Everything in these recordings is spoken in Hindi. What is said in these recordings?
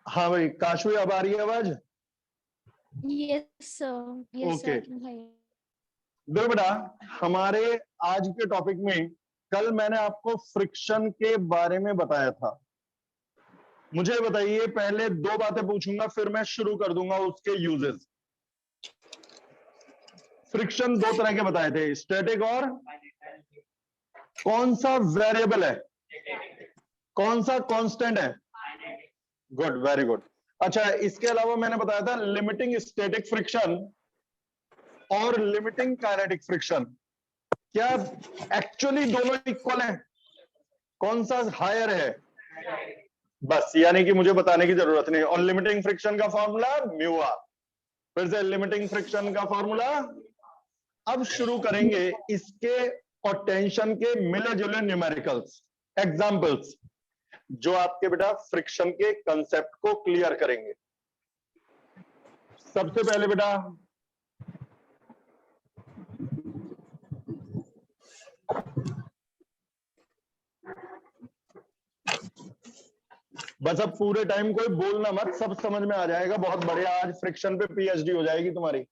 हाँ भाई काशवी, अब आ रही है आवाज? Yes sir, yes okay. Sir भाई। देखो बेटा, हमारे आज के टॉपिक में कल मैंने आपको फ्रिक्शन के बारे में बताया था। मुझे बताइए, पहले दो बातें पूछूंगा फिर मैं शुरू कर दूंगा उसके यूजेस। फ्रिक्शन दो तरह के बताए थे, स्टैटिक और कौन सा वेरिएबल है, कौन सा कांस्टेंट है? Good, very good. अच्छा, इसके अलावा मैंने बताया था लिमिटिंग स्टैटिक फ्रिक्शन और लिमिटिंग काइनेटिक फ्रिक्शन। क्या एक्चुअली दोनों इक्वल हैं? कौन सा हायर है? बस, यानी कि मुझे बताने की जरूरत नहीं। और लिमिटिंग फ्रिक्शन का फॉर्मूला म्यू आर। फिर से लिमिटिंग फ्रिक्शन का फॉर्मूला। अब शुरू करेंगे इसके और टेंशन के मिले जुले न्यूमेरिकल्स, एग्जांपल्स, जो आपके बेटा फ्रिक्शन के कंसेप्ट को क्लियर करेंगे। सबसे पहले बेटा बस, अब पूरे टाइम कोई बोलना मत, सब समझ में आ जाएगा। बहुत बढ़िया, आज फ्रिक्शन पे पीएचडी हो जाएगी तुम्हारी।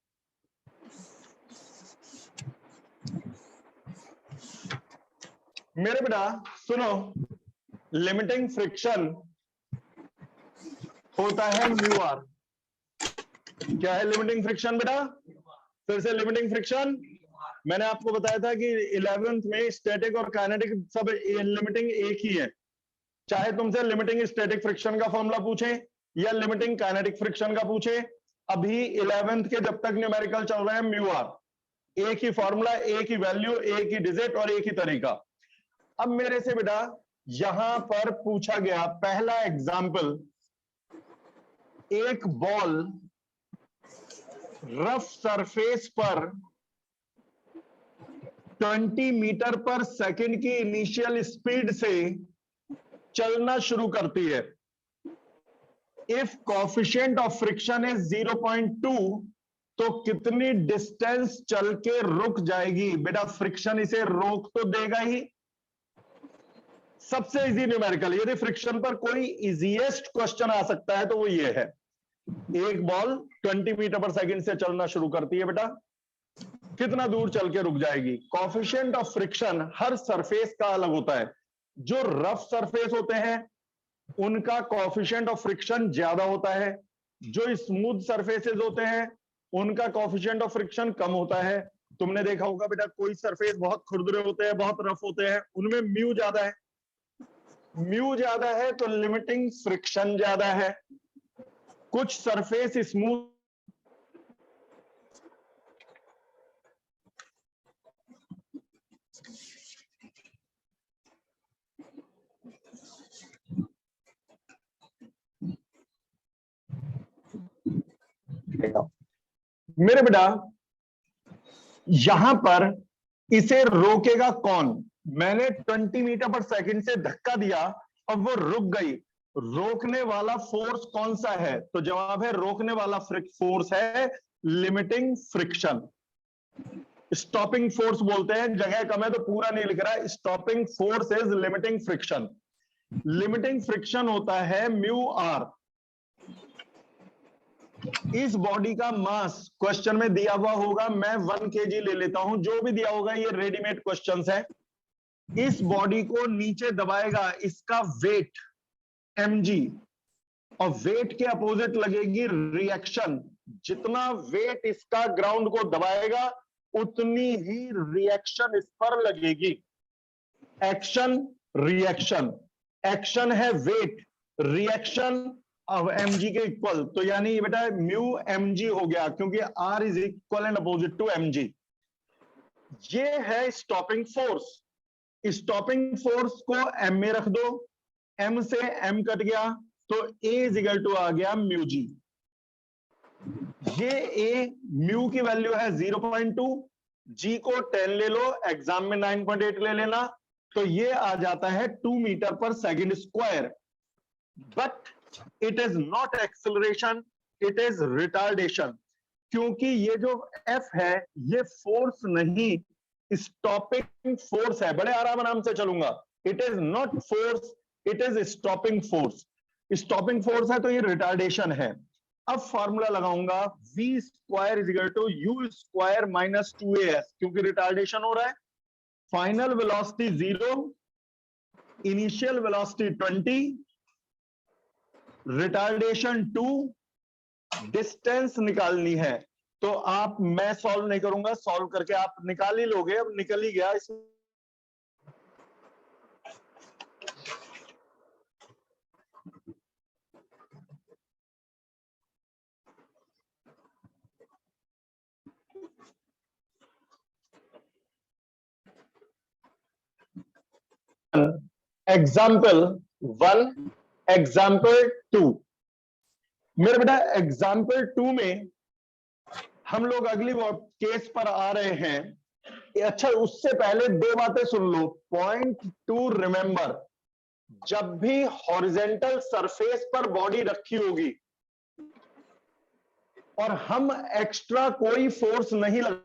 मेरे बेटा सुनो, लिमिटिंग फ्रिक्शन होता है म्यू आर। क्या है लिमिटिंग फ्रिक्शन बेटा? फिर से लिमिटिंग फ्रिक्शन, मैंने आपको बताया था कि 11th में स्टैटिक और काइनेटिक सब लिमिटिंग एक ही है। चाहे तुमसे लिमिटिंग स्टैटिक फ्रिक्शन का फॉर्मूला पूछे या लिमिटिंग काइनेटिक फ्रिक्शन का पूछे, अभी 11th के जब तक न्यूमेरिकल चल रहे हैं म्यू आर, एक ही फॉर्मूला, एक ही वैल्यू, एक ही डिजिट और एक ही तरीका। अब मेरे से बेटा यहां पर पूछा गया पहला एग्जाम्पल, एक बॉल रफ सरफेस पर 20 मीटर पर सेकंड की इनिशियल स्पीड से चलना शुरू करती है। If coefficient of friction is 0.2, तो कितनी डिस्टेंस चल के रुक जाएगी? बेटा फ्रिक्शन इसे रोक तो देगा ही। सबसे इजी न्यूमेरिकल, यदि फ्रिक्शन पर कोई इजीएस्ट क्वेश्चन आ सकता है तो वो ये है। एक बॉल 20 मीटर पर सेकंड से चलना शुरू करती है, बेटा कितना दूर चल के रुक जाएगी? Coefficient of friction her surface का अलग होता है। जो रफ सरफेस होते हैं उनका कोएफिशिएंट ऑफ फ्रिक्शन ज्यादा होता है, जो स्मूथ सरफेसेस होते हैं उनका कोएफिशिएंट ऑफ फ्रिक्शन कम होता है। तुमने देखा होगा बेटा, कोई सरफेस बहुत खुरदुरे होते हैं, बहुत रफ होते हैं, उनमें म्यू ज्यादा है। म्यू ज्यादा है तो लिमिटिंग फ्रिक्शन ज्यादा है। कुछ सरफेस स्मूथ मेरे बेटा यहां पर इसे रोकेगा कौन? मैंने 20 मीटर पर सेकंड से धक्का दिया, अब वो रुक गई। रोकने वाला फोर्स कौन सा है? तो जवाब है रोकने वाला फोर्स है लिमिटिंग फ्रिक्शन। स्टॉपिंग फोर्स बोलते हैं, जगह कम है तो पूरा नहीं लिख रहा है। Stopping force is limiting friction. Limiting friction होता है म्यू आर। इस बॉडी का मास क्वेश्चन में दिया हुआ होगा, मैं 1 kg ले लेता हूं, जो भी दिया होगा ये रेडीमेड क्वेश्चंस है। इस बॉडी को नीचे दबाएगा इसका वेट mg, और वेट के अपोजिट लगेगी रिएक्शन। जितना वेट इसका ग्राउंड को दबाएगा उतनी ही रिएक्शन इस पर लगेगी। एक्शन रिएक्शन, एक्शन है वेट, रिएक्शन अब mg के इक्वल, तो यानी बेटा म्यू mg हो गया, क्योंकि r is equal and opposite to mg। ये है स्टॉपिंग फोर्स। स्टॉपिंग फोर्स को m में रख दो, m से m कट गया तो a इज इक्वल टू आ गया म्यू जी। ये a म्यू की वैल्यू है 0.2, g को 10 ले लो, एग्जाम में 9.8 ले लेना, तो ये आ जाता है 2 मीटर पर second square. But it is not acceleration, it is retardation, क्योंकि ये जो F है ये फोर्स नहीं, स्टॉपिंग फोर्स है। बड़े आराम आराम से चलूंगा, it is not force, it is stopping force. Stopping force है तो ये रिटार्डेशन है। अब फॉर्मूला लगाऊंगा v square is equal to u square minus 2as, क्योंकि रिटार्डेशन हो रहा है। Final velocity 0, initial velocity 20, retardation 2, distance निकालनी है। तो आप, मैं सॉल्व नहीं करूंगा, सॉल्व करके आप निकाल ही लोगे। अब निकल ही गया इसमें। Example 1, example 2। मेरे बेटा एग्जाम्पल 2 में हम लोग अगली केस पर आ रहे हैं। अच्छा, उससे पहले दो बातें सुन लो। पॉइंट टू रिमेंबर, जब भी हॉरिजेंटल सरफेस पर बॉडी रखी होगी और हम एक्स्ट्रा कोई फोर्स नहीं लगा,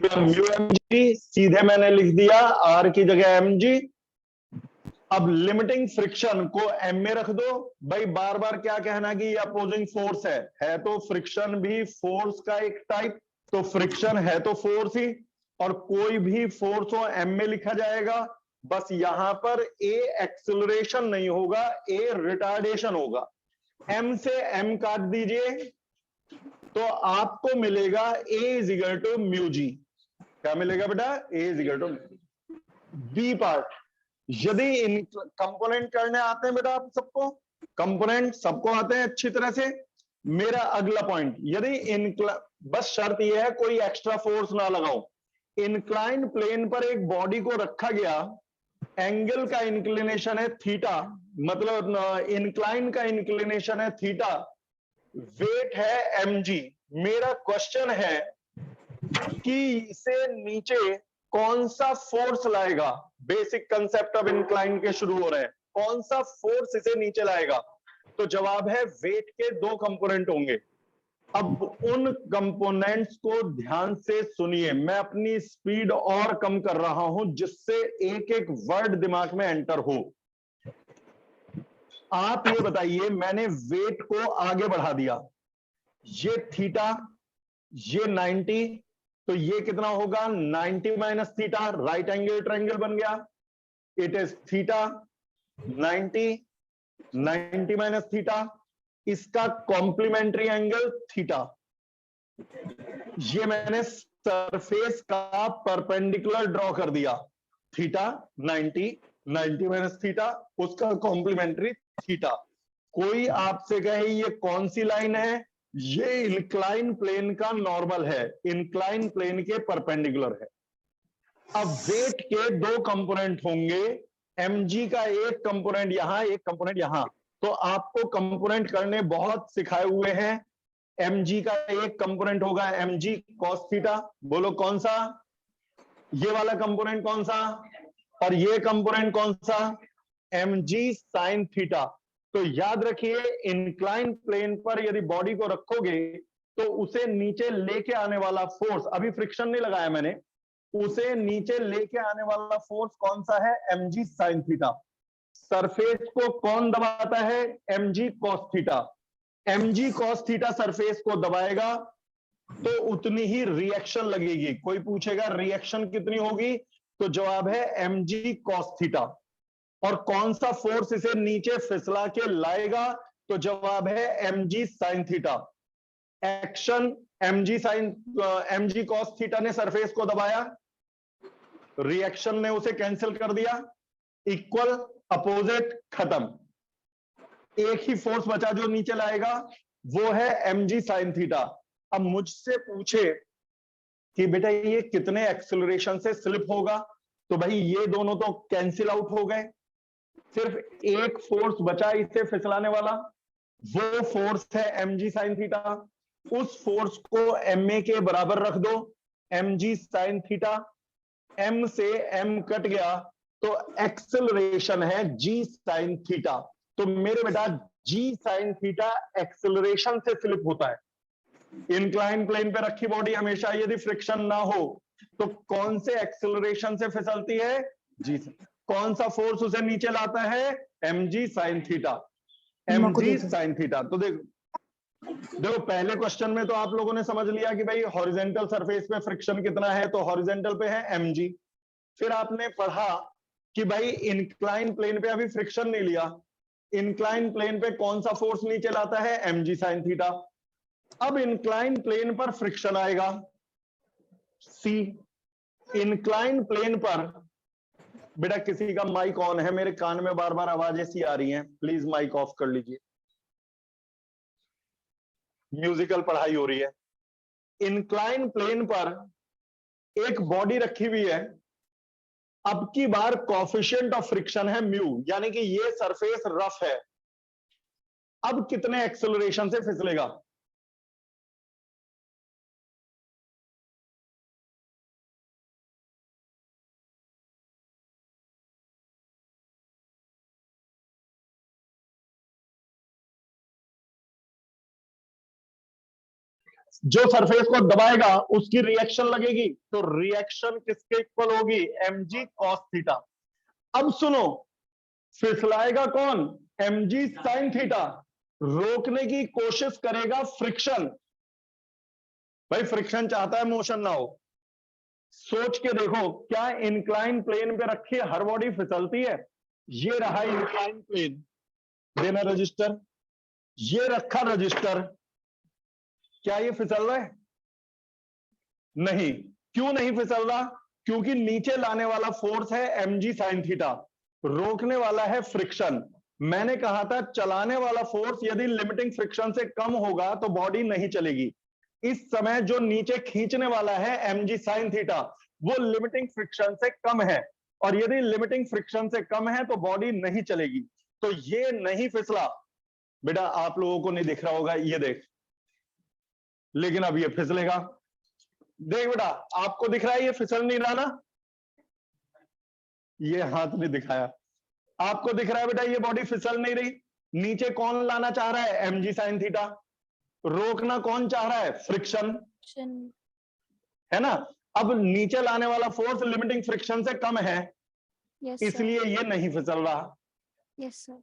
mg सीधे मैंने लिख दिया r की जगह mg। अब लिमिटिंग फ्रिक्शन को m में रख दो। भाई बार बार क्या कहना कि ये अपोजिंग फोर्स है तो फ्रिक्शन भी फोर्स का एक टाइप, तो फ्रिक्शन है तो फोर्स ही, और कोई भी फोर्स हो m में लिखा जाएगा। बस यहां पर a एक्सेलरेशन नहीं होगा, a रिटार्डेशन होगा। m से m काट दीजिए तो आपको मिलेगा a is equal to mu g. क्या मिलेगा बेटा? a is equal to. B part, यदि इन कंपोनेंट करने आते हैं बेटा आप सबको, कंपोनेंट सबको आते हैं अच्छी तरह से। मेरा अगला पॉइंट, यदि बस शर्त यह है कोई एक्स्ट्रा फोर्स ना लगाओ। इंक्लाइन प्लेन पर एक बॉडी को रखा गया, एंगल का इंक्लिनेशन है थीटा, मतलब इंक्लाइन का इंक्लिनेशन है थीटा, वेट है mg। मेरा क्वेश्चन है कि इसे नीचे कौन सा फोर्स लाएगा। बेसिक कंसेप्ट ऑफ इंक्लाइन के शुरू हो रहे हैं, कौन सा फोर्स इसे नीचे लाएगा? तो जवाब है वेट के दो कंपोनेंट होंगे। अब उन कंपोनेंट्स को ध्यान से सुनिए, मैं अपनी स्पीड और कम कर रहा हूं जिससे एक एक वर्ड दिमाग में एंटर हो। आप ये बताइए, मैंने वेट को आगे बढ़ा दिया, ये थीटा, ये 90, तो ये कितना होगा? 90 minus theta, right angle triangle बन गया। It is theta 90 minus theta, इसका कॉम्प्लीमेंट्री एंगल थीटा। ये मैंने सरफेस का परपेंडिकुलर ड्रॉ कर दिया, थीटा 90 माइनस थीटा, उसका कॉम्प्लीमेंट्री थीटा। कोई आपसे कहे ये कौन सी लाइन है? ये इंक्लाइन प्लेन का नॉर्मल है, इंक्लाइन प्लेन के परपेंडिकुलर है। अब वेट के दो कंपोनेंट होंगे, mg का एक कंपोनेंट यहां, एक कंपोनेंट यहां। तो आपको कंपोनेंट करने बहुत सिखाए हुए हैं। mg का एक कंपोनेंट होगा mg cos थीटा, बोलो कौन सा? ये वाला कंपोनेंट कौन सा? और ये कंपोनेंट कौन सा? mg sin theta. तो याद रखिए, इंक्लाइन प्लेन पर यदि बॉडी को रखोगे तो उसे नीचे लेके आने वाला फोर्स, अभी फ्रिक्शन नहीं लगाया मैंने, उसे नीचे लेके आने वाला फोर्स कौन सा है? mg sin theta. सरफेस को कौन दबाता है? mg cos theta. mg cos theta surface को दबाएगा तो उतनी ही रिएक्शन लगेगी। कोई पूछेगा रिएक्शन कितनी होगी, तो जवाब है mg cos थीटा। और कौन सा फोर्स इसे नीचे फिसला के लाएगा, तो जवाब है mg sin theta. Action mg cos theta ने सरफेस को दबाया, रिएक्शन ने उसे कैंसिल कर दिया, इक्वल अपोजिट खत्म। एक ही फोर्स बचा जो नीचे लाएगा, वो है mg sin थीटा। अब मुझसे पूछे कि बेटा ये कितने एक्सेलरेशन से स्लिप होगा, तो भाई ये दोनों तो कैंसिल आउट हो गए, सिर्फ एक फोर्स बचा इसे फिसलाने वाला, वो फोर्स है mg sin थीटा। उस फोर्स को ma के बराबर रख दो, mg sin थीटा। m से m कट गया तो एक्सेलरेशन है g sin थीटा। तो मेरे बेटा जी साइन थीटा एक्सेलरेशन से स्लिप होता है। इंक्लाइन प्लेन पे रखी बॉडी हमेशा यदि फ्रिक्शन ना हो तो कौन से एक्सेलरेशन से फिसलती है? जी। कौन सा फोर्स उसे नीचे लाता है? mg sine theta. mg sine theta. तो देखो पहले क्वेश्चन में तो आप लोगों ने समझ लिया कि भाई हॉरिजेंटल सरफेस पे फ्रिक्शन कितना है, तो हॉरिजेंटल पे है mg। फिर आपने पढ़ा कि भाई इंक्लाइन प्लेन पे अभी फ्रिक्शन नहीं लिया, इंक्लाइन प्लेन पे कौन सा फोर्स नीचे लाता है? mg sign theta. अब इंक्लाइन प्लेन पर फ्रिक्शन आएगा, सी। इंक्लाइन प्लेन पर बेटा किसी का माइक ऑन है, मेरे कान में बार बार आवाजें सी आ रही हैं, प्लीज माइक ऑफ कर लीजिए, म्यूजिकल पढ़ाई हो रही है। इंक्लाइन प्लेन पर एक बॉडी रखी हुई है, अब की बार कॉफिशिएंट ऑफ फ्रिक्शन है म्यू, यानी कि ये सरफेस रफ है। अब कितने एक्सेलरेशन से फिसलेगा? जो सरफेस को दबाएगा उसकी रिएक्शन लगेगी, तो रिएक्शन किसके इक्वल होगी? mg cos theta. अब सुनो, फिसलाएगा कौन? mg sin theta. रोकने की कोशिश करेगा फ्रिक्शन। भाई फ्रिक्शन चाहता है मोशन ना हो। सोच के देखो, क्या इंक्लाइन प्लेन पे रखी हर बॉडी फिसलती है? ये रहा इंक्लाइन प्लेन, देना रजिस्टर, ये रखा रजिस्टर, क्या ये फिसल रहा है? नहीं। क्यों नहीं फिसल रहा? क्योंकि नीचे लाने वाला फोर्स है mg sin थीटा, रोकने वाला है फ्रिक्शन। मैंने कहा था चलाने वाला फोर्स यदि लिमिटिंग फ्रिक्शन से कम होगा तो बॉडी नहीं चलेगी। इस समय जो नीचे खींचने वाला है mg sin थीटा, वो लिमिटिंग फ्रिक्शन से कम है, और यदि लिमिटिंग फ्रिक्शन से कम है तो बॉडी नहीं चलेगी। तो ये नहीं फिसला। बेटा आप लोगों को नहीं दिख रहा होगा, ये देख, लेकिन अब ये फिसलेगा। देख बेटा, आपको दिख रहा है ये फिसल नहीं रहा ना? ये हाथ ने दिखाया, आपको दिख रहा है बेटा ये बॉडी फिसल नहीं रही। नीचे कौन लाना चाह रहा है? mg sin theta. रोकना कौन चाह रहा है? फ्रिक्शन, है ना? अब नीचे लाने वाला फोर्स लिमिटिंग फ्रिक्शन से कम है, इसलिए ये नहीं फिसल रहा। Yes sir.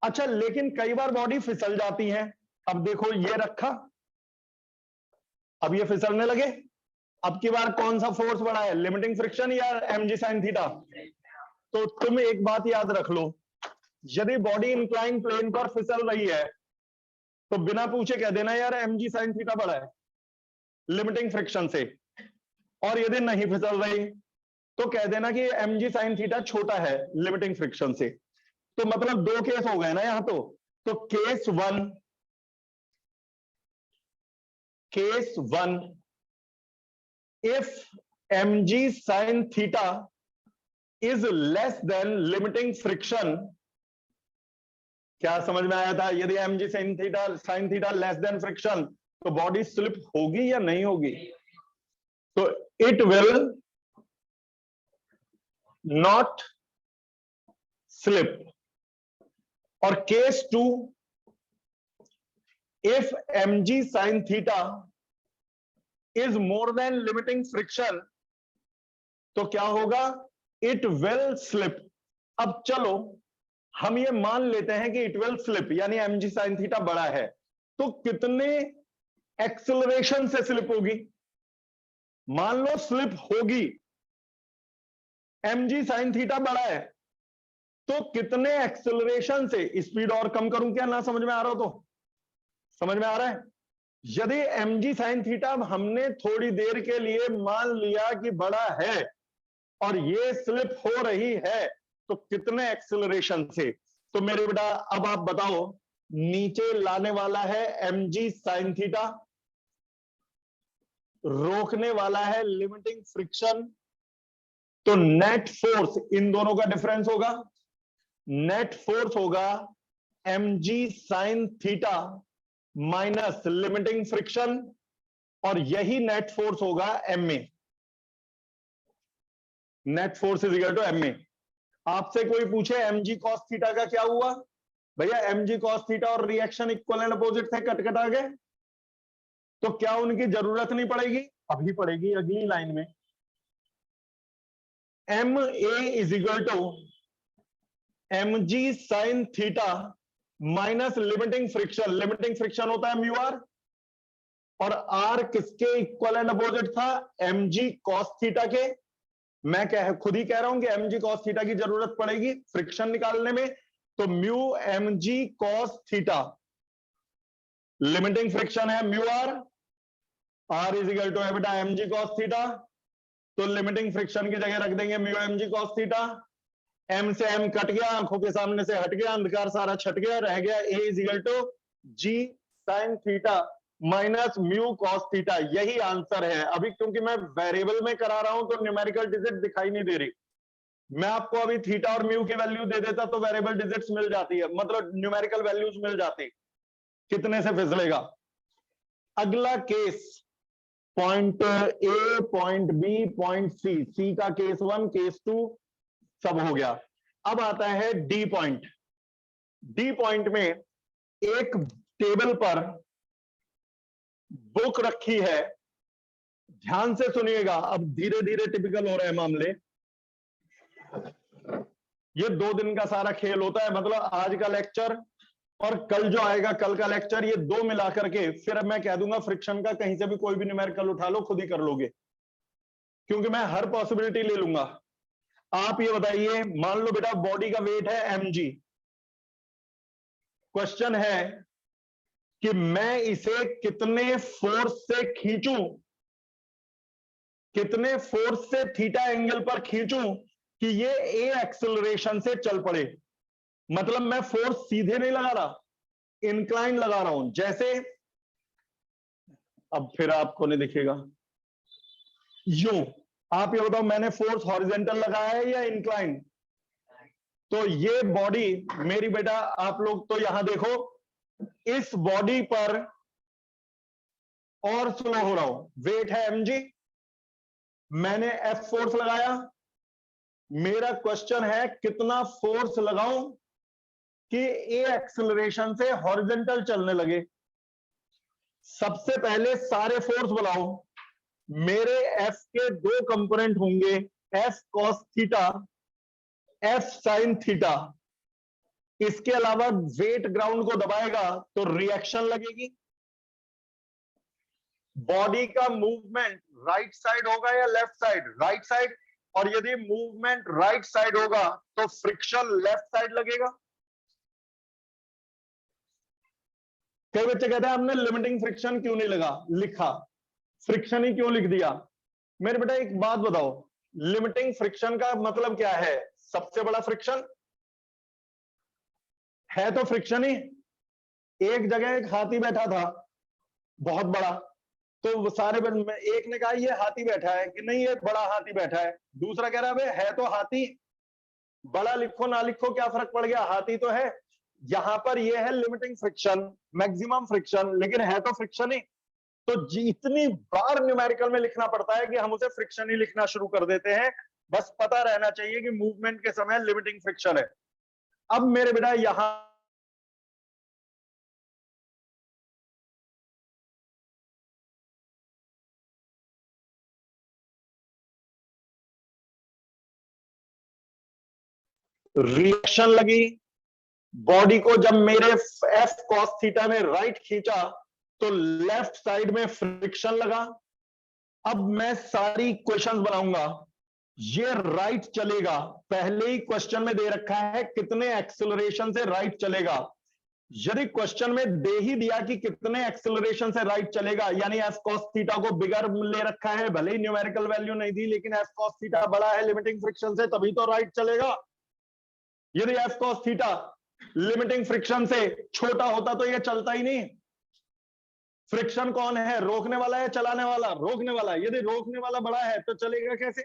अच्छा, लेकिन कई बार बॉडी फिसल जाती है। अब देखो ये रखा, अब ये फिसलने लगे। अब की बार कौन सा फोर्स बढ़ा है? लिमिटिंग फ्रिक्शन या mg sin थीटा? तो तुम एक बात याद रख लो, यदि बॉडी इंक्लाइन प्लेन पर फिसल रही है तो बिना पूछे कह देना यार mg sin थीटा बढ़ा है लिमिटिंग फ्रिक्शन से, और यदि नहीं फिसल रही तो कह देना कि mg sin थीटा छोटा है लिमिटिंग फ्रिक्शन से। तो मतलब दो केस हो गए ना यहां। तो case one, if mg sin theta is less than limiting friction, क्या समझ में आया था? यदि mg sin theta less than friction तो बॉडी स्लिप होगी या नहीं होगी? तो इट विल नॉट स्लिप। और case 2, if mg sin theta is more than limiting friction, तो क्या होगा? It will slip. अब चलो हम ये मान लेते हैं कि इट विल स्लिप, यानी mg sin थीटा बड़ा है, तो कितने एक्सेलरेशन से स्लिप होगी? मान लो स्लिप होगी, mg sin थीटा बड़ा है, तो कितने एक्सेलरेशन से? स्पीड और कम करूं क्या? ना समझ में आ रहा हो तो समझ में आ रहा है? यदि mg sin थीटा हमने थोड़ी देर के लिए मान लिया कि बड़ा है और ये स्लिप हो रही है, तो कितने एक्सेलरेशन से? तो मेरे बेटा अब आप बताओ, नीचे लाने वाला है mg sin थीटा, रोकने वाला है लिमिटिंग फ्रिक्शन, तो नेट फोर्स इन दोनों का डिफरेंस होगा। नेट फोर्स होगा mg sin theta minus limiting friction, और यही नेट फोर्स होगा ma। Net force is equal to ma। आपसे कोई पूछे mg cos थीटा का क्या हुआ, भैया mg cos थीटा और रिएक्शन इक्वल एंड अपोजिट थे, कट आ गए, तो क्या उनकी जरूरत नहीं पड़ेगी? अभी पड़ेगी अगली लाइन में। M a is equal to mg sin theta minus limiting friction, limiting friction होता है म्यू आर, और आर किसके इक्वल एंड अपोजिट था? mg cos थीटा के। मैं खुद ही कह रहा हूं कि mg cos थीटा की जरूरत पड़ेगी फ्रिक्शन निकालने में, तो mu mg cos theta, limiting friction है mu R, R is equal to बेटा mg cos थीटा, तो लिमिटिंग फ्रिक्शन की जगह रख देंगे mu mg cos theta, m से m कट गया, आंखों के सामने से हट गया, अंधकार सारा छट गया, रह गया a is equal to g sin theta minus mu cos theta. यही आंसर है। अभी क्योंकि मैं वेरिएबल में करा रहा हूं तो न्यूमेरिकल डिजिट दिखाई नहीं दे रही, मैं आपको अभी थीटा और म्यू की वैल्यू दे देता तो वेरिएबल डिजिट्स मिल जाती है, मतलब न्यूमेरिकल वैल्यूज मिल जाती, कितने से फिसलेगा। अगला case point A, point B, point C, C का केस 1, केस 2 सब हो गया। अब आता है डी पॉइंट। डी पॉइंट में एक टेबल पर बुक रखी है, ध्यान से सुनिएगा, अब धीरे धीरे टिपिकल हो रहे हैं मामले। ये 2 दिन का सारा खेल होता है, मतलब आज का लेक्चर और कल जो आएगा कल का लेक्चर, ये 2 मिला करके फिर अब मैं कह दूंगा फ्रिक्शन का कहीं से भी कोई भी न्यूमेरिकल उठा लो, खुद ही कर लोगे, क्योंकि मैं हर पॉसिबिलिटी ले लूंगा। आप ये बताइए, मान लो बेटा बॉडी का वेट है mg, क्वेश्चन है कि मैं इसे कितने फोर्स से खींचूं, कितने फोर्स से थीटा एंगल पर खींचूं कि ये ए एक्सेलरेशन से चल पड़े। मतलब मैं फोर्स सीधे नहीं लगा रहा, इंक्लाइन लगा रहा हूं, जैसे अब फिर आपको नहीं दिखेगा, यूं। आप ये बताओ मैंने फोर्स हॉरिजॉन्टल लगाया है या इंक्लाइन? तो ये बॉडी मेरी बेटा, आप लोग तो यहां देखो, इस बॉडी पर और स्लो हो रहा हूं, वेट है mg, मैंने F फोर्स लगाया, मेरा क्वेश्चन है कितना फोर्स लगाऊं कि ए एक्सेलरेशन से हॉरिजॉन्टल चलने लगे। सबसे पहले सारे फोर्स बुलाओ, मेरे F के 2 कंपोनेंट होंगे, F cos theta, F sin theta. इसके अलावा वेट ग्राउंड को दबाएगा तो रिएक्शन लगेगी। बॉडी का मूवमेंट राइट साइड होगा या लेफ्ट साइड? Right side. और यदि मूवमेंट राइट साइड होगा तो फ्रिक्शन लेफ्ट साइड लगेगा। कई बच्चे कहते हैं हमने लिमिटिंग फ्रिक्शन क्यों नहीं लिखा, फ्रिक्शन ही क्यों लिख दिया? मेरे बेटा एक बात बताओ, लिमिटिंग फ्रिक्शन का मतलब क्या है? सबसे बड़ा फ्रिक्शन है तो फ्रिक्शन ही। एक जगह एक हाथी बैठा था बहुत बड़ा, तो वो सारे एक ने कहा ये हाथी बैठा है कि नहीं, ये बड़ा हाथी बैठा है। दूसरा कह रहा है तो हाथी, बड़ा लिखो ना लिखो क्या फर्क पड़ गया, हाथी तो है। यहां पर ये है लिमिटिंग फ्रिक्शन, मैक्सिमम फ्रिक्शन, लेकिन है तो फ्रिक्शन ही। तो इतनी बार न्यूमेरिकल में लिखना पड़ता है कि हम उसे फ्रिक्शन ही लिखना शुरू कर देते हैं। बस पता रहना चाहिए कि मूवमेंट के समय लिमिटिंग फ्रिक्शन है। अब मेरे बेटा यहां रिएक्शन लगी, बॉडी को जब मेरे F cos थीटा ने राइट खींचा तो लेफ्ट साइड में फ्रिक्शन लगा। अब मैं सारी क्वेश्चंस बनाऊंगा, ये राइट चलेगा, पहले ही क्वेश्चन में दे रखा है कितने एक्सेलरेशन से राइट चलेगा। यदि क्वेश्चन में दे ही दिया कि कितने एक्सेलरेशन से राइट चलेगा, यानी F cos थीटा को बिगर ले रखा है, भले ही न्यूमेरिकल वैल्यू नहीं दी, लेकिन F cos थीटा बड़ा है लिमिटिंग फ्रिक्शन से, तभी तो राइट चलेगा। यदि F cos theta limiting friction से छोटा होता तो यह चलता ही नहीं। फ्रिक्शन कौन है, रोकने वाला है चलाने वाला? रोकने वाला है। यदि रोकने वाला बड़ा है तो चलेगा कैसे?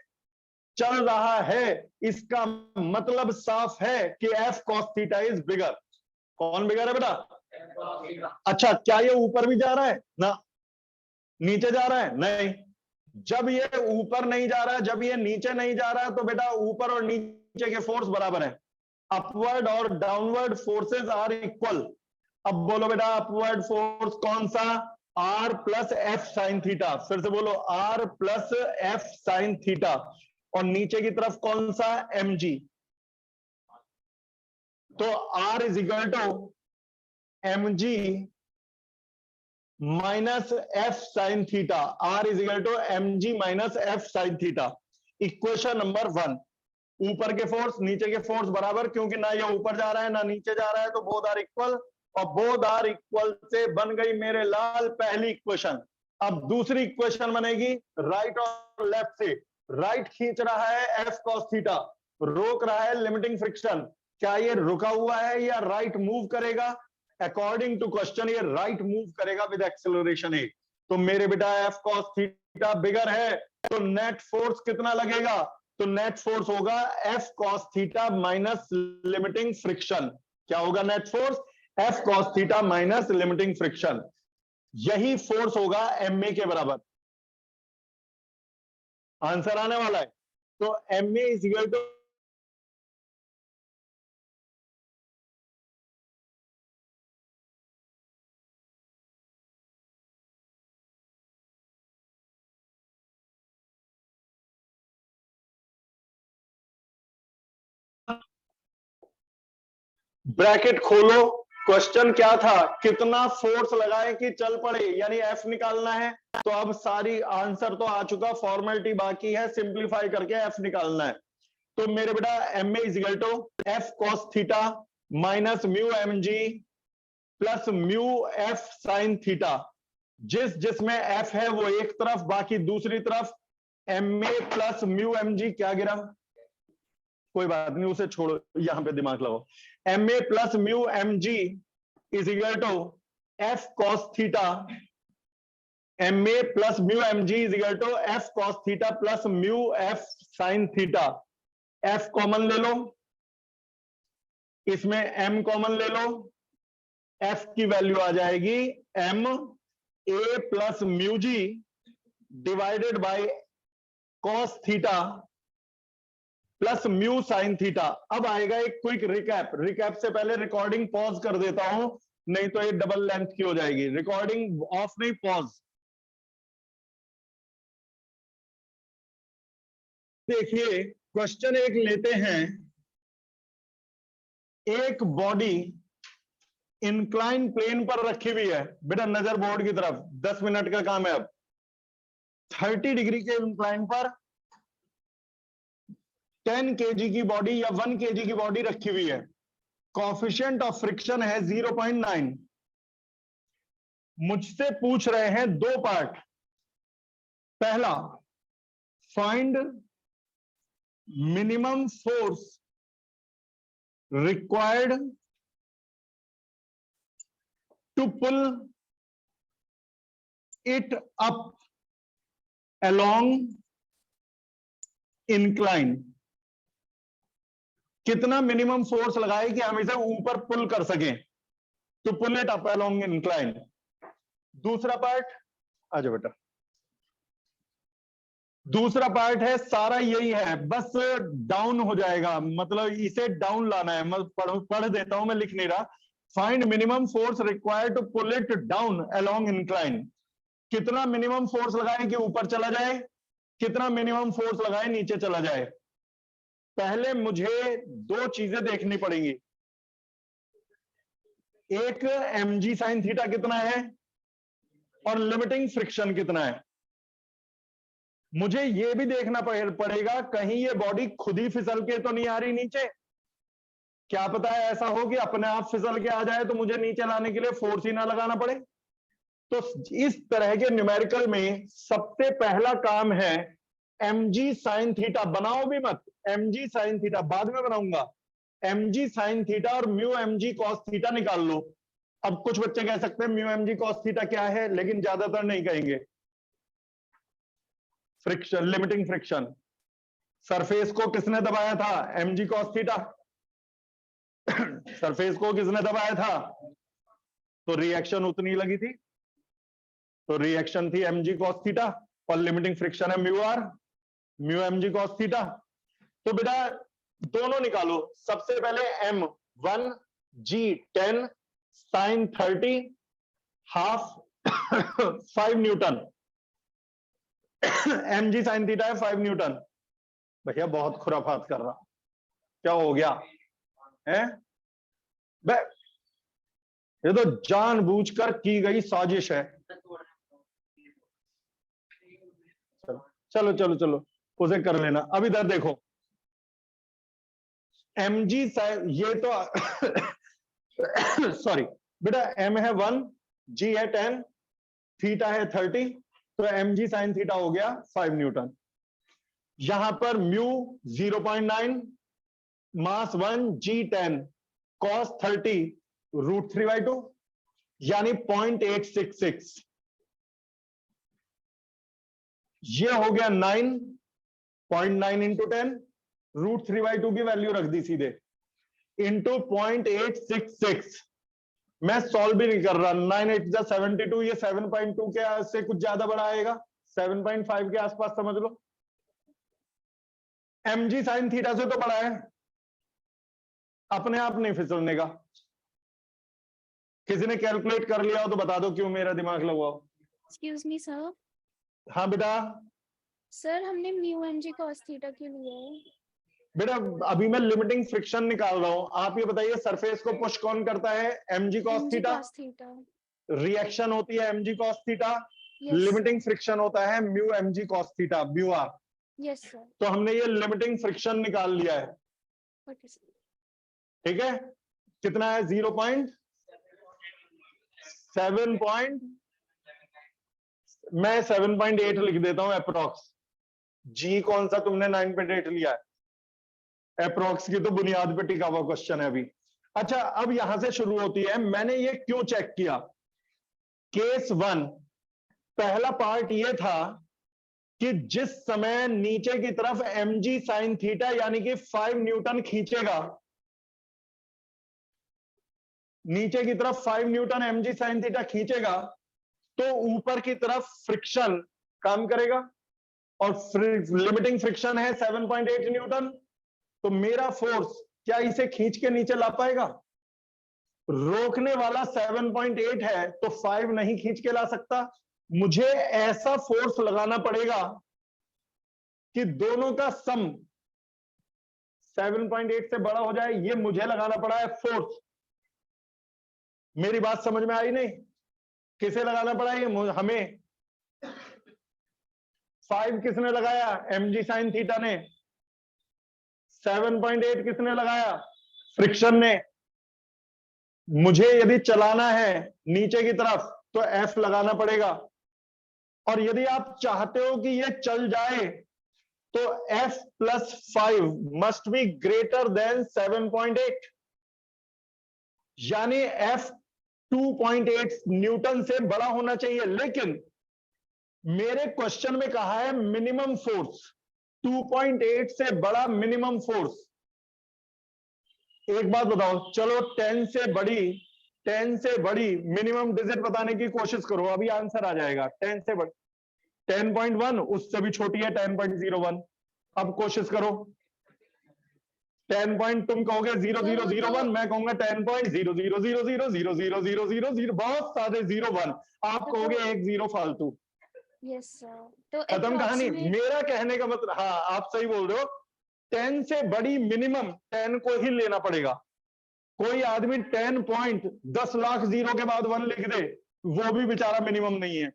चल रहा है, इसका मतलब साफ है कि F cos theta is bigger. कौन बिगर है बेटा? अच्छा, क्या ये ऊपर भी जा रहा है ना, नीचे जा रहा है? नहीं। जब ये ऊपर नहीं जा रहा है, जब ये नीचे नहीं जा रहा है, तो बेटा ऊपर और नीचे नीचे के फोर्स बराबर है, अपवर्ड और डाउनवर्ड फोर्सेस आर इक्वल। अब बोलो बेटा अपवर्ड फोर्स कौन सा, r plus f sine theta, फिर से बोलो r plus f sine theta, और नीचे की तरफ कौन सा, एम जी। तो r is equal to m g minus f sine theta, r is equal to m g minus f sine theta. Equation number 1, ऊपर के फोर्स नीचे के फोर्स बराबर, क्योंकि ना ये ऊपर जा रहा है ना नीचे जा रहा है, तो बोथ आर इक्वल, और बोथ आर इक्वल से बन गई मेरे लाल पहली इक्वेशन। अब दूसरी इक्वेशन बनेगी राइट और लेफ्ट से। राइट खींच रहा है एफ कॉस थीटा, रोक रहा है लिमिटिंग फ्रिक्शन, क्या ये रुका हुआ है या राइट मूव करेगा? अकॉर्डिंग टू क्वेश्चन ये राइट मूव करेगा विद एक्सेलरेशन ए। तो मेरे बेटा एफ कॉस थीटा बिगर है, तो नेट फोर्स कितना लगेगा? तो नेट फोर्स होगा f cos theta minus limiting friction. क्या होगा net force? F cos theta minus limiting friction. यही फोर्स होगा एम ए के बराबर। आंसर आने वाला है। तो m a is equal to bracket खोलो। क्वेश्चन क्या था? कितना फोर्स लगाए कि चल पड़े, यानी एफ निकालना है। तो अब सारी आंसर तो आ चुका, फॉर्मेलिटी बाकी है, सिंप्लीफाई करके एफ निकालना है। तो मेरे बेटा m a is equal to f cos theta minus mu m g plus mu f sine theta. जिसमें एफ है वो एक तरफ, बाकी दूसरी तरफ m a plus mu m g. क्या गिरा? कोई बात नहीं, उसे छोड़ो, यहां पे दिमाग लगाओ। M a plus mu m g is equal to f cos theta, m a plus mu m g is equal to f cos theta plus mu f sine theta. F common ले लो, इसमें एम कॉमन ले लो, एफ की वैल्यू आ जाएगी m a plus mu g divided by cos theta plus mu sine theta. अब आएगा एक क्विक रिकैप। रिकैप से पहले रिकॉर्डिंग पॉज कर देता हूं, नहीं तो ये डबल लेंथ की हो जाएगी। रिकॉर्डिंग ऑफ नहीं, पॉज। देखिए क्वेश्चन एक लेते हैं। एक बॉडी इंक्लाइन प्लेन पर रखी हुई है, बेटा नजर बोर्ड की तरफ, 10 मिनट का काम है। अब 30 डिग्री के इंक्लाइन पर 10 kg की बॉडी या 1 kg की बॉडी रखी हुई है। कॉफिशिएंट ऑफ फ्रिक्शन है 0.9। मुझसे पूछ रहे हैं दो पार्ट। पहला, find minimum force required to pull it up along incline. कितना मिनिमम फोर्स लगाए कि हम इसे ऊपर पुल कर सकें, to pull it up along incline. दूसरा पार्ट, आजा बेटा, दूसरा पार्ट है सारा यही है, बस डाउन हो जाएगा, मतलब इसे डाउन लाना है। मैं पढ़ देता हूं, मैं लिख नहीं रहा। Find minimum force required to pull it down along incline. कितना मिनिमम फोर्स लगाए कि ऊपर चला जाए, कितना मिनिमम फोर्स लगाए नीचे चला जाए। पहले मुझे दो चीजें देखनी पड़ेंगी। एक mg साइन थीटा कितना है और लिमिटिंग फ्रिक्शन कितना है। मुझे यह भी देखना पड़ेगा कहीं ये बॉडी खुद ही फिसल के तो नहीं आ रही नीचे। क्या पता है ऐसा हो कि अपने आप फिसल के आ जाए तो मुझे नीचे लाने के लिए फोर्स ही ना लगाना पड़े। तो इस तरह के न्यूमेरिकल में सबसे पहला काम है mg साइन थीटा। बनाओ भी मत, mg साइन थीटा बाद में बनाऊंगा। mg साइन थीटा और म्यू mg कॉस थीटा निकाल लो। अब कुछ बच्चे कह सकते हैं म्यू mg कॉस थीटा क्या है, लेकिन ज्यादातर नहीं कहेंगे। Friction, limiting friction. सरफेस को किसने दबाया था? mg cos theta. सरफेस को किसने दबाया था? तो रिएक्शन उतनी लगी थी, तो रिएक्शन थी mg कॉस थीटा, और लिमिटिंग फ्रिक्शन है mu r, mu mg cos theta. तो बेटा दोनों निकालो। सबसे पहले m1 g10 sin 30 half 5 Newton. mg sin theta है 5 न्यूटन। भैया बहुत खुराफात कर रहा, क्या हो गया है? ये तो जानबूझकर की गई साजिश है। चलो चलो चलो उसे कर लेना। अब इधर देखो, mg ये तो सॉरी बेटा, m है 1, g है 10, थीटा है 30, तो mg sin थीटा हो गया 5 न्यूटन। यहां पर म्यू 0.9, मास 1 g10 cos 30 √3/2 यानी 0.866। ये हो गया 9.9 इंटू 10 √3/2 की वैल्यू रख दी सीधे इंटू 0.866। मैं सॉल्व भी नहीं कर रहा। 9 8 जा 72, ये 7.2 के से कुछ ज्यादा बड़ा आएगा, 7.5 के आसपास समझ लो। mg sin थीटा से तो बड़ा है, अपने आप नहीं फिसलने का। किसी ने कैलकुलेट कर लिया हो तो बता दो, क्यों मेरा दिमाग लगवाओ। Excuse me sir. हाँ बेटा। सर हमने mu m g cos theta क्यों लिया है? बेटा अभी मैं लिमिटिंग फ्रिक्शन निकाल रहा हूं। आप ये बताइए, सरफेस को पुश कौन करता है? mg cos theta. रिएक्शन होती है mg cos theta. Limiting friction होता है mu mg cos theta, mu r. Yes sir. तो हमने ये लिमिटिंग फ्रिक्शन निकाल लिया है। ठीक है, कितना है? 0.7 मैं 7.8 लिख देता हूं अप्रोक्स। जी कौन सा तुमने 9.8 लिया है? अप्रोक्स की तो बुनियाद पे टिका हुआ क्वेश्चन है अभी। अच्छा, अब यहां से शुरू होती है। मैंने ये क्यों चेक किया? केस 1 पहला पार्ट ये था कि जिस समय नीचे की तरफ mg sin थीटा यानी कि 5 न्यूटन खींचेगा, नीचे की तरफ 5 न्यूटन mg sin थीटा खींचेगा, तो ऊपर की तरफ फ्रिक्शन काम करेगा और लिमिटिंग फ्रिक्शन है 7.8 न्यूटन। तो मेरा फोर्स क्या इसे खींच के नीचे ला पाएगा? रोकने वाला 7.8 है तो 5 नहीं खींच के ला सकता। मुझे ऐसा फोर्स लगाना पड़ेगा कि दोनों का सम 7.8 से बड़ा हो जाए। ये मुझे लगाना पड़ा है फोर्स। मेरी बात समझ में आई नहीं? किसे लगाना पड़ा ये? हमें। 5 किसने लगाया? mg sin थीटा ने। 7.8 किसने लगाया? फ्रिक्शन ने। मुझे यदि चलाना है नीचे की तरफ तो F लगाना पड़ेगा, और यदि आप चाहते हो कि यह चल जाए तो F + 5 must be greater than 7.8, यानी F 2.8 न्यूटन से बड़ा होना चाहिए। लेकिन मेरे क्वेश्चन में कहा है मिनिमम फोर्स 2.8 से बड़ा मिनिमम फोर्स। एक बात बताओ, चलो 10 से बड़ी मिनिमम डिजिट बताने की कोशिश करो, अभी आंसर आ जाएगा। 10 से बड़ी 10.1, उससे भी छोटी है 10.01। अब कोशिश करो। 10 तुम कहोगे 0001, मैं कहूंगा 10.00000000, बहुत सारे 01। आप कहोगे एक 0 फालतू। Yes sir. तो खत्म कहानी। मेरा कहने का मतलब, हाँ आप सही बोल रहे हो, 10 से बड़ी मिनिमम 10 को ही लेना पड़ेगा। कोई आदमी 10 लाख 0 के बाद 1 लिख दे, वो भी बेचारा मिनिमम नहीं है।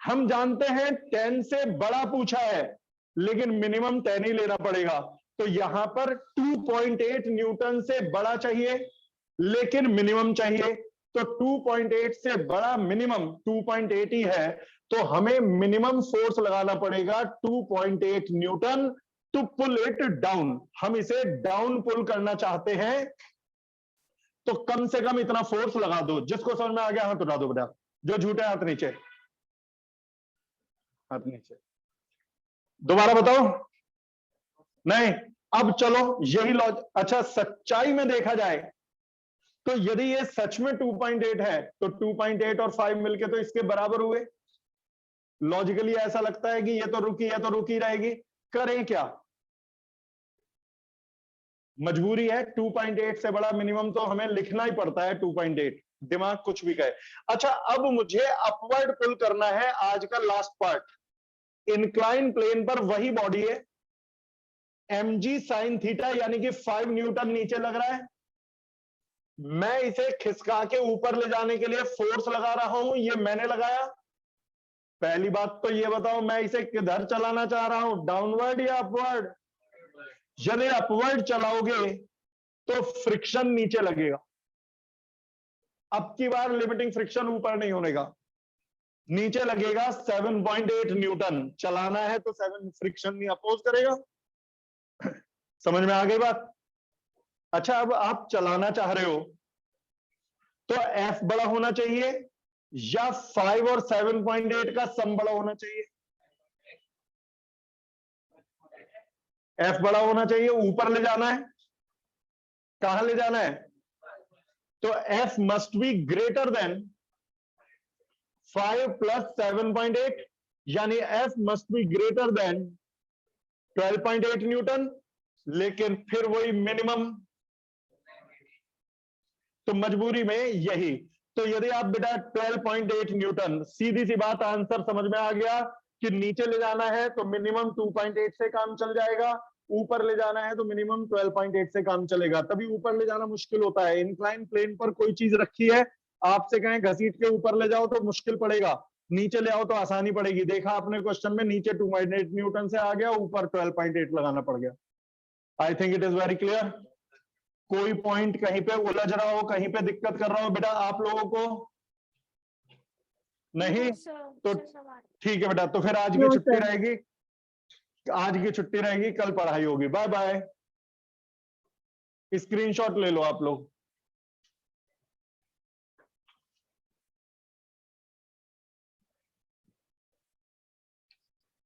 हम जानते हैं 10 से बड़ा पूछा है, लेकिन मिनिमम 10 ही लेना पड़ेगा। तो यहां पर 2.8 न्यूटन से बड़ा चाहिए, लेकिन मिनिमम चाहिए। तो 2.8 से बड़ा मिनिमम 2.8 ही है, तो हमें मिनिमम फोर्स लगाना पड़ेगा 2.8 newton to pull it down. हम इसे डाउन पुल करना चाहते हैं, तो कम से कम इतना फोर्स लगा दो। जिसको समझ में आ गया हाथ उठा दो बेटा, जो झूठे हाथ नीचे, हाथ नीचे। दोबारा बताओ। नहीं, अब चलो यही लॉजिक। अच्छा, सच्चाई में देखा जाए तो यदि ये सच में 2.8 है तो 2.8 और 5 मिलके तो इसके बराबर हुए। लॉजिकली ऐसा लगता है कि ये तो रुकी रहेगी। करें क्या? मजबूरी है, 2.8 से बड़ा मिनिमम तो हमें लिखना ही पड़ता है 2.8, दिमाग कुछ भी कहे। अच्छा, अब मुझे अपवर्ड पुल करना है, आज का लास्ट पार्ट। इंक्लाइन प्लेन पर वही बॉडी है, mg sin थीटा यानी कि 5 न्यूटन नीचे लग रहा है, मैं इसे खिसका के ऊपर ले जाने के लिए फोर्स लगा रहा हूं, ये मैंने लगाया। पहली बात तो ये बताओ, मैं इसे किधर चलाना चाह रहा हूं, डाउनवर्ड या अपवर्ड? यदि अपवर्ड चलाओगे तो फ्रिक्शन नीचे लगेगा, अब की बार लिमिटिंग फ्रिक्शन ऊपर नहीं होने का, नीचे लगेगा 7.8 न्यूटन। चलाना है तो 7 फ्रिक्शन नहीं अपोज करेगा। समझ में आ गई बात? अच्छा, अब आप चलाना चाह रहे हो तो F बड़ा होना चाहिए या 5 और 7.8 का सम बड़ा होना चाहिए? F बड़ा होना चाहिए, ऊपर ले जाना है, कहां ले जाना है? तो F must be greater than 5 plus 7.8, यानी F must be greater than 12.8 Newton, लेकिन फिर वही मिनिमम, तो मजबूरी में यही। तो यदि आप बेटा 12.8 न्यूटन, सीधी सी बात, आंसर समझ में आ गया कि नीचे ले जाना है तो मिनिमम 2.8 से काम चल जाएगा, ऊपर ले जाना है तो मिनिमम 12.8 से काम चलेगा। तभी ऊपर ले जाना मुश्किल होता है। इंक्लाइन प्लेन पर कोई चीज रखी है, आपसे कहें घसीट के ऊपर ले जाओ तो मुश्किल पड़ेगा, नीचे ले आओ तो आसानी पड़ेगी। देखा आपने क्वेश्चन में, नीचे 2.8 न्यूटन से आ गया, ऊपर 12.8 लगाना पड़ गया। I think it is very clear. कोई पॉइंट कहीं पे उलझ रहा हो, कहीं पे दिक्कत कर रहा हो बेटा आप लोगों को? नहीं? तो ठीक है बेटा, तो फिर आज की छुट्टी रहेगी, आज की छुट्टी रहेगी, कल पढ़ाई होगी। Bye bye. स्क्रीनशॉट ले लो आप लोग।